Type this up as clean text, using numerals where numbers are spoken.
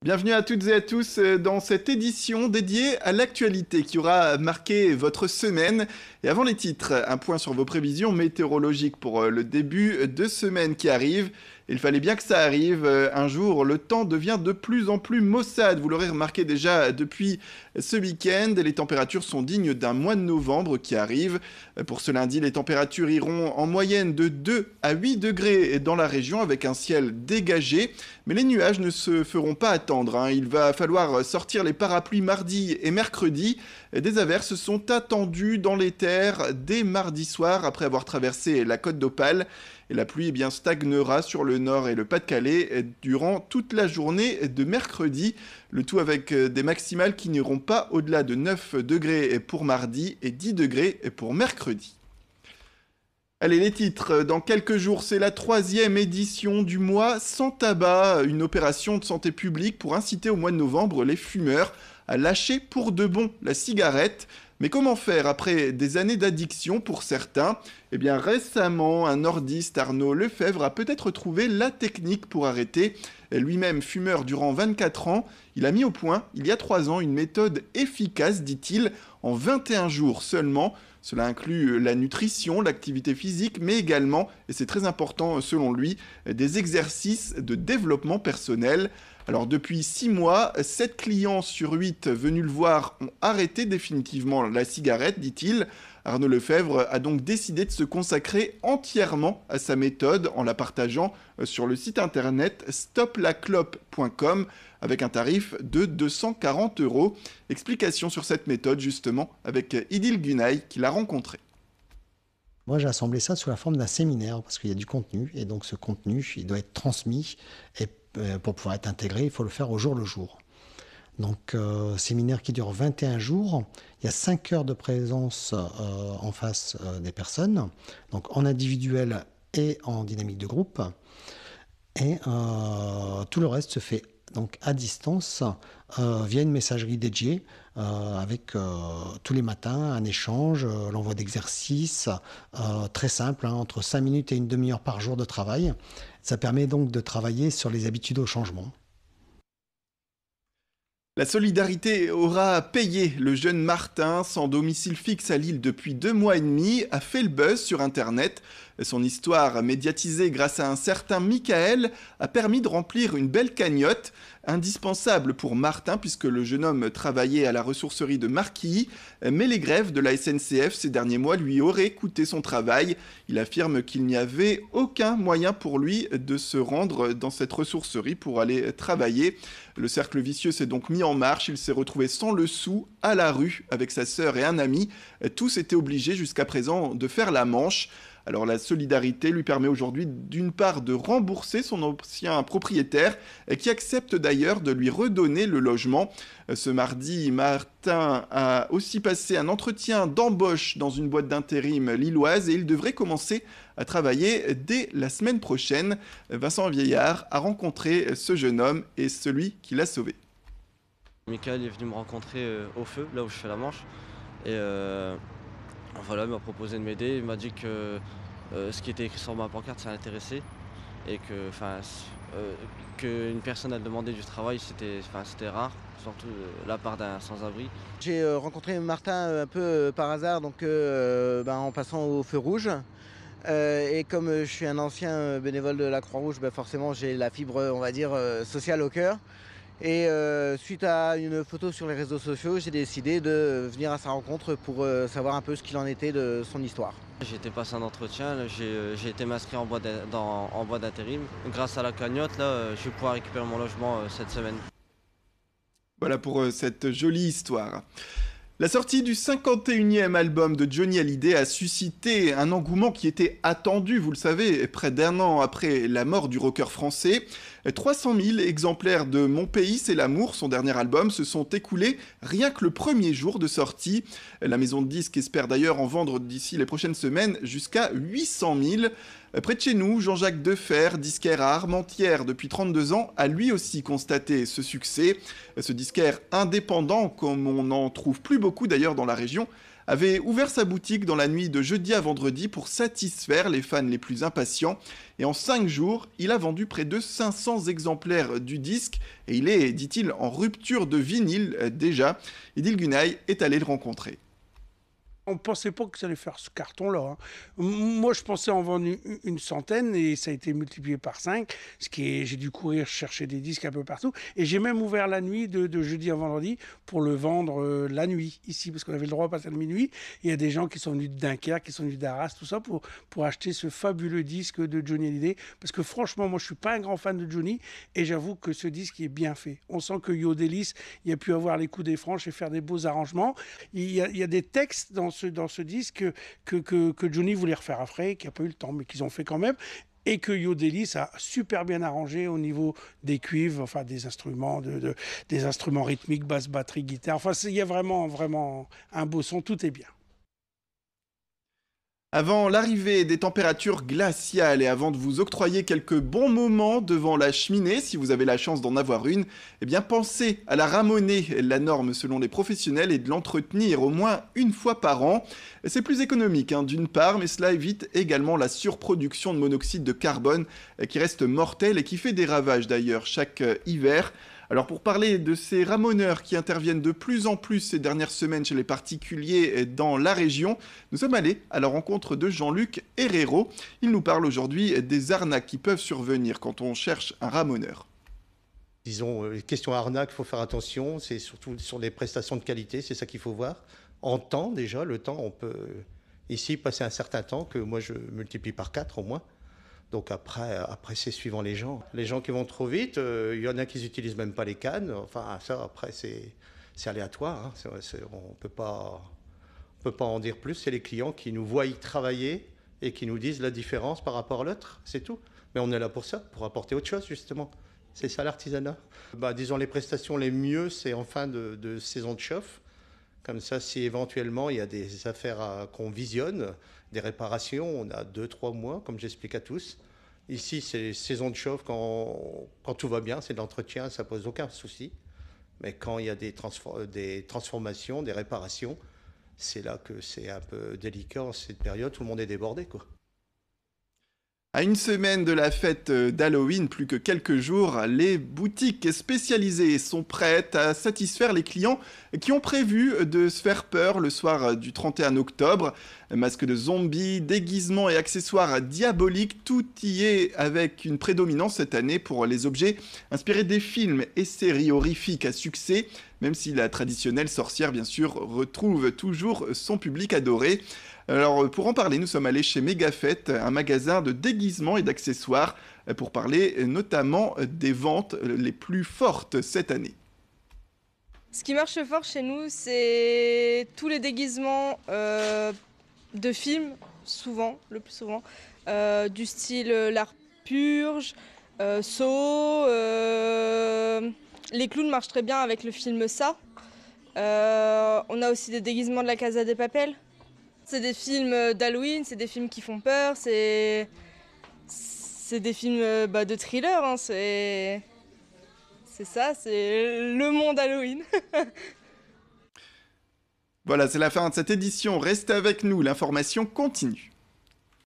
Bienvenue à toutes et à tous dans cette édition dédiée à l'actualité qui aura marqué votre semaine. Et avant les titres, un point sur vos prévisions météorologiques pour le début de semaine qui arrive. Il fallait bien que ça arrive. Un jour, le temps devient de plus en plus maussade. Vous l'aurez remarqué déjà depuis ce week-end. Les températures sont dignes d'un mois de novembre qui arrive. Pour ce lundi, les températures iront en moyenne de 2 à 8 degrés dans la région avec un ciel dégagé. Mais les nuages ne se feront pas attendre. Il va falloir sortir les parapluies mardi et mercredi. Des averses sont attendues dans les terres dès mardi soir après avoir traversé la côte d'Opale. Et la pluie stagnera sur le nord et le Pas-de-Calais durant toute la journée de mercredi. Le tout avec des maximales qui n'iront pas au-delà de 9 degrés pour mardi et 10 degrés pour mercredi. Allez, les titres. Dans quelques jours, c'est la 3e édition du mois sans tabac, une opération de santé publique pour inciter au mois de novembre les fumeurs à lâcher pour de bon la cigarette. Mais comment faire après des années d'addiction pour certains ? Eh bien, récemment, un nordiste, Arnaud Lefebvre, a peut-être trouvé la technique pour arrêter. Lui-même fumeur durant 24 ans, il a mis au point, il y a 3 ans, une méthode efficace, dit-il, en 21 jours seulement. Cela inclut la nutrition, l'activité physique, mais également, et c'est très important selon lui, des exercices de développement personnel. Alors depuis 6 mois, 7 clients sur 8 venus le voir ont arrêté définitivement la cigarette, dit-il. Arnaud Lefebvre a donc décidé de se consacrer entièrement à sa méthode en la partageant sur le site internet stoplaclope.com avec un tarif de 240 €. Explication sur cette méthode justement avec Idil Gunay qui l'a rencontré. Moi, j'ai assemblé ça sous la forme d'un séminaire parce qu'il y a du contenu et donc ce contenu, il doit être transmis et pour pouvoir être intégré, il faut le faire au jour le jour. Donc, séminaire qui dure 21 jours. Il y a 5 heures de présence en face des personnes, donc en individuel et en dynamique de groupe. Et tout le reste se fait donc à distance via une messagerie dédiée avec tous les matins un échange, l'envoi d'exercices très simple, entre 5 minutes et une demi-heure par jour de travail. Ça permet donc de travailler sur les habitudes au changement. La solidarité aura payé. Le jeune Martin, sans domicile fixe à Lille depuis 2 mois et demi, a fait le buzz sur Internet. Son histoire, médiatisée grâce à un certain Michael, a permis de remplir une belle cagnotte, indispensable pour Martin puisque le jeune homme travaillait à la ressourcerie de Marquilly, mais les grèves de la SNCF ces derniers mois lui auraient coûté son travail. Il affirme qu'il n'y avait aucun moyen pour lui de se rendre dans cette ressourcerie pour aller travailler. Le cercle vicieux s'est donc mis en marche, il s'est retrouvé sans le sou, à la rue, avec sa sœur et un ami. Tous étaient obligés jusqu'à présent de faire la manche. Alors la solidarité lui permet aujourd'hui d'une part de rembourser son ancien propriétaire qui accepte d'ailleurs de lui redonner le logement. Ce mardi, Martin a aussi passé un entretien d'embauche dans une boîte d'intérim lilloise et il devrait commencer à travailler dès la semaine prochaine. Vincent Vieillard a rencontré ce jeune homme et celui qui l'a sauvé. Michael est venu me rencontrer au feu, là où je fais la manche. Et voilà, il m'a proposé de m'aider. Il m'a dit que ce qui était écrit sur ma pancarte, ça l'intéressait. Et que qu'une personne a demandé du travail, c'était rare, surtout de la part d'un sans-abri. J'ai rencontré Martin un peu par hasard, donc en passant au feu rouge. Et comme je suis un ancien bénévole de la Croix-Rouge, forcément j'ai la fibre, on va dire, sociale au cœur. Et suite à une photo sur les réseaux sociaux, j'ai décidé de venir à sa rencontre pour savoir un peu ce qu'il en était de son histoire. J'ai été passer un entretien, j'ai été m'inscrire en boîte d'intérim. Grâce à la cagnotte, là, je vais pouvoir récupérer mon logement cette semaine. Voilà pour cette jolie histoire. La sortie du 51e album de Johnny Hallyday a suscité un engouement qui était attendu, vous le savez, près d'1 an après la mort du rocker français. 300 000 exemplaires de Mon pays, c'est l'amour, son dernier album, se sont écoulés rien que le premier jour de sortie. La maison de disques espère d'ailleurs en vendre d'ici les prochaines semaines jusqu'à 800 000. Près de chez nous, Jean-Jacques Defer, disquaire à Armentières depuis 32 ans, a lui aussi constaté ce succès. Ce disquaire indépendant, comme on n'en trouve plus beaucoup d'ailleurs dans la région, avait ouvert sa boutique dans la nuit de jeudi à vendredi pour satisfaire les fans les plus impatients. Et en 5 jours, il a vendu près de 500 exemplaires du disque et il est, dit-il, en rupture de vinyle déjà. Idil Günay est allé le rencontrer. On ne pensait pas que ça allait faire ce carton-là, hein. Moi, je pensais en vendre une centaine et ça a été multiplié par 5. J'ai dû courir chercher des disques un peu partout. Et j'ai même ouvert la nuit de jeudi à vendredi pour le vendre la nuit ici, parce qu'on avait le droit à passer de minuit. Il y a des gens qui sont venus de Dunkerque, qui sont venus d'Arras, tout ça, pour acheter ce fabuleux disque de Johnny Hallyday. Parce que franchement, moi, je ne suis pas un grand fan de Johnny et j'avoue que ce disque est bien fait. On sent que Yo Delis, il a pu avoir les coups des franches et faire des beaux arrangements. Il y a des textes dans ce disque que Johnny voulait refaire après, qui n'a pas eu le temps, mais qu'ils ont fait quand même, et que Yo Delis a super bien arrangé au niveau des cuivres, enfin des instruments, des instruments rythmiques, basse, batterie, guitare. Enfin, il y a vraiment un beau son, tout est bien. Avant l'arrivée des températures glaciales et avant de vous octroyer quelques bons moments devant la cheminée, si vous avez la chance d'en avoir une, eh bien pensez à la ramoner. La norme selon les professionnels est de l'entretenir au moins une fois par an. C'est plus économique d'une part, mais cela évite également la surproduction de monoxyde de carbone qui reste mortelle et qui fait des ravages d'ailleurs chaque hiver. Alors pour parler de ces ramoneurs qui interviennent de plus en plus ces dernières semaines chez les particuliers dans la région, nous sommes allés à la rencontre de Jean-Luc Herrero. Il nous parle aujourd'hui des arnaques qui peuvent survenir quand on cherche un ramoneur. Disons, les questions arnaques, il faut faire attention, c'est surtout sur les prestations de qualité, c'est ça qu'il faut voir. En temps déjà, le temps, on peut ici passer un certain temps que moi je multiplie par 4 au moins. Donc après c'est suivant les gens. Les gens qui vont trop vite, il y en a qui n'utilisent même pas les cannes. Enfin, ça, après, c'est aléatoire. On peut pas en dire plus. C'est les clients qui nous voient y travailler et qui nous disent la différence par rapport à l'autre. C'est tout. Mais on est là pour ça, pour apporter autre chose, justement. C'est ça l'artisanat. Disons, les prestations les mieux, c'est en fin de saison de chauffe. Comme ça, si éventuellement il y a des affaires qu'on visionne, des réparations, on a 2-3 mois, comme j'explique à tous. Ici, c'est saison de chauffe quand tout va bien, c'est de l'entretien, ça pose aucun souci. Mais quand il y a des transformations, des réparations, c'est là que c'est un peu délicat en cette période, tout le monde est débordé, quoi. À une semaine de la fête d'Halloween, plus que quelques jours, les boutiques spécialisées sont prêtes à satisfaire les clients qui ont prévu de se faire peur le soir du 31 octobre. Masques de zombies, déguisements et accessoires diaboliques, tout y est avec une prédominance cette année pour les objets inspirés des films et séries horrifiques à succès, même si la traditionnelle sorcière, bien sûr, retrouve toujours son public adoré. Alors, pour en parler, nous sommes allés chez Megafête, un magasin de déguisements et d'accessoires, pour parler notamment des ventes les plus fortes cette année. Ce qui marche fort chez nous, c'est tous les déguisements de films, le plus souvent, du style l'art purge, Saw, les clowns marchent très bien avec le film Ça. On a aussi des déguisements de la Casa de Papel. C'est des films d'Halloween, c'est des films qui font peur, c'est des films de thriller, c'est ça, c'est le monde Halloween. Voilà, c'est la fin de cette édition. Restez avec nous, l'information continue.